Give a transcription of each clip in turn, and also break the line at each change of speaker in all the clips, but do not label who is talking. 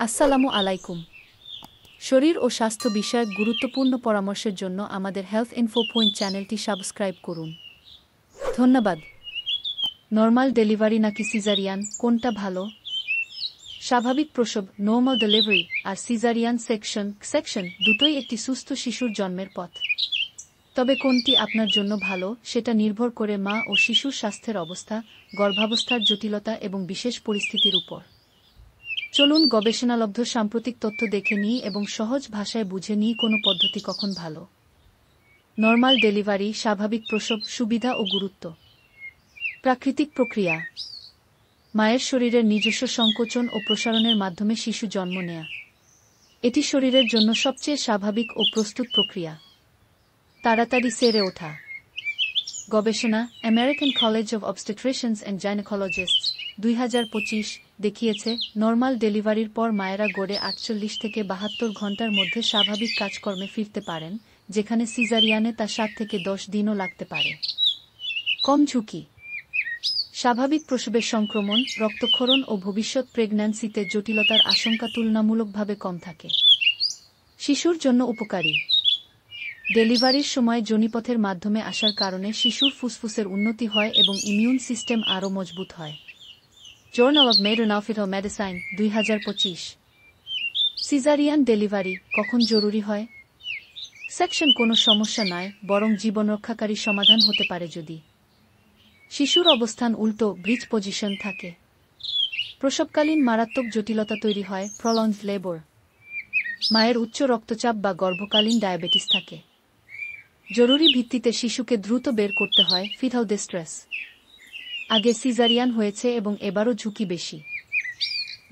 আসসালামু আলাইকুম। শরীর ও স্বাস্থ্য বিষয়ক গুরুত্বপূর্ণ পরামর্শের জন্য আমাদের হেলথ ইনফো পয়েন্ট চ্যানেলটি সাবস্ক্রাইব করুন। ধন্যবাদ। নর্মাল ডেলিভারি নাকি সিজারিয়ান, কোনটা ভালো? স্বাভাবিক প্রসব নর্মাল ডেলিভারি আর সিজারিয়ান সেকশন দুটোই একটি সুস্থ শিশুর জন্মের পথ। তবে কোনটি আপনার জন্য ভালো সেটা নির্ভর করে মা ও শিশুর স্বাস্থ্যের অবস্থা, গর্ভাবস্থার জটিলতা এবং বিশেষ পরিস্থিতির উপর। চলুন গবেষণালব্ধ সাম্প্রতিক তথ্য দেখে নিই এবং সহজ ভাষায় বুঝে নিই কোনো পদ্ধতি কখন ভালো। নর্মাল ডেলিভারি, স্বাভাবিক প্রসব, সুবিধা ও গুরুত্ব। প্রাকৃতিক প্রক্রিয়া। মায়ের শরীরের নিজস্ব সংকোচন ও প্রসারণের মাধ্যমে শিশু জন্ম নেয়া। এটি শরীরের জন্য সবচেয়ে স্বাভাবিক ও প্রস্তুত প্রক্রিয়া। তাড়াতাড়ি সেরে ওঠা। গবেষণা American college of obstetricians and gynaecologists 2025 দেখিয়েছে নর্মাল ডেলিভারির পর মায়েরা গড়ে 48 থেকে 72 ঘণ্টার মধ্যে স্বাভাবিক কাজকর্মে ফিরতে পারেন, যেখানে সিজারিয়ানে তা 7 থেকে 10 দিনও লাগতে পারে। কম ঝুঁকি। স্বাভাবিক প্রসবের সংক্রমণ, রক্তক্ষরণ ও ভবিষ্যৎ প্রেগন্যান্সিতে জটিলতার আশঙ্কা তুলনামূলকভাবে কম থাকে। শিশুর জন্য উপকারী। ডেলিভারির সময় যোনিপথের মাধ্যমে আসার কারণে শিশুর ফুসফুসের উন্নতি হয় এবং ইমিউন সিস্টেম আরও মজবুত হয়। Journal of modern medicine 2025। Caesarean delivery কখন জরুরি হয়? সেকশন কোনো সমস্যা নয়, বরং জীবনরক্ষাকারী সমাধান হতে পারে যদি শিশুর অবস্থান উল্টো ব্রিজ পজিশন থাকে। প্রসবকালীন মারাত্মক জটিলতা তৈরি হয়, প্রলংড লেবর। মায়ের উচ্চ রক্তচাপ বা গর্ভকালীন ডায়াবেটিস থাকে। জরুরি ভিত্তিতে শিশুকে দ্রুত বের করতে হয়, ফিটাল ডিস্ট্রেস। আগে সিজারিয়ান হয়েছে এবং এবারও ঝুঁকি বেশি।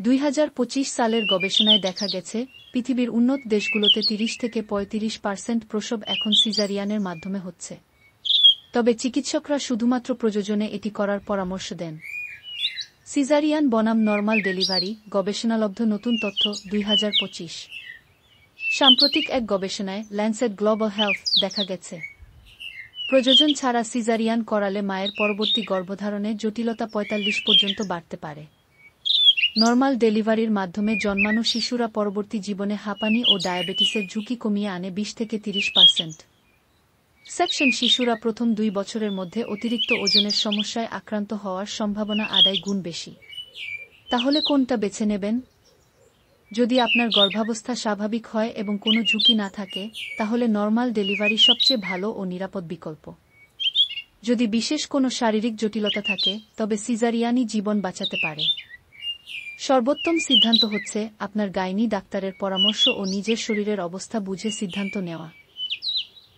2025 সালের গবেষণায় দেখা গেছে পৃথিবীর উন্নত দেশগুলোতে 30 থেকে 35% প্রসব এখন সিজারিয়ানের মাধ্যমে হচ্ছে। তবে চিকিৎসকরা শুধুমাত্র প্রয়োজনে এটি করার পরামর্শ দেন। সিজারিয়ান বনাম নর্মাল ডেলিভারি, গবেষণালব্ধ নতুন তথ্য 2025। সাম্প্রতিক এক গবেষণায় ল্যান্সেট গ্লোবাল হেলথ দেখা গেছে প্রযোজন ছাড়া সিজারিয়ান করালে মায়ের পরবর্তী গর্ভধারণে জটিলতা 45 পর্যন্ত বাড়তে পারে। নর্মাল ডেলিভারির মাধ্যমে জন্মানো শিশুরা পরবর্তী জীবনে হাঁপানি ও ডায়াবেটিসের ঝুঁকি কমিয়ে আনে 20 থেকে 30%। সেকশন শিশুরা প্রথম 2 বছরের মধ্যে অতিরিক্ত ওজনের সমস্যায় আক্রান্ত হওয়ার সম্ভাবনা 2 গুণ বেশি। তাহলে কোনটা বেছে নেবেন? যদি আপনার গর্ভাবস্থা স্বাভাবিক হয় এবং কোনো ঝুঁকি না থাকে, তাহলে নর্মাল ডেলিভারি সবচেয়ে ভালো ও নিরাপদ বিকল্প। যদি বিশেষ কোনো শারীরিক জটিলতা থাকে, তবে সিজারিয়ানই জীবন বাঁচাতে পারে। সর্বোত্তম সিদ্ধান্ত হচ্ছে আপনার গাইনি ডাক্তারের পরামর্শ ও নিজের শরীরের অবস্থা বুঝে সিদ্ধান্ত নেওয়া।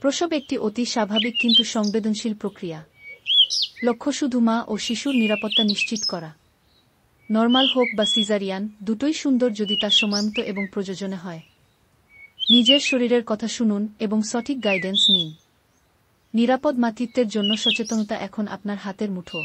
প্রসব একটি অতি স্বাভাবিক কিন্তু সংবেদনশীল প্রক্রিয়া। লক্ষ্য শুধু মা ও শিশুর নিরাপত্তা নিশ্চিত করা। নর্মাল হোক বা সিজারিয়ান, দুটোই সুন্দর যদি তা সময়মতো এবং প্রয়োজনে হয়। নিজের শরীরের কথা শুনুন এবং সঠিক গাইডেন্স নিন। নিরাপদ মাতৃত্বের জন্য সচেতনতা এখন আপনার হাতের মুঠো।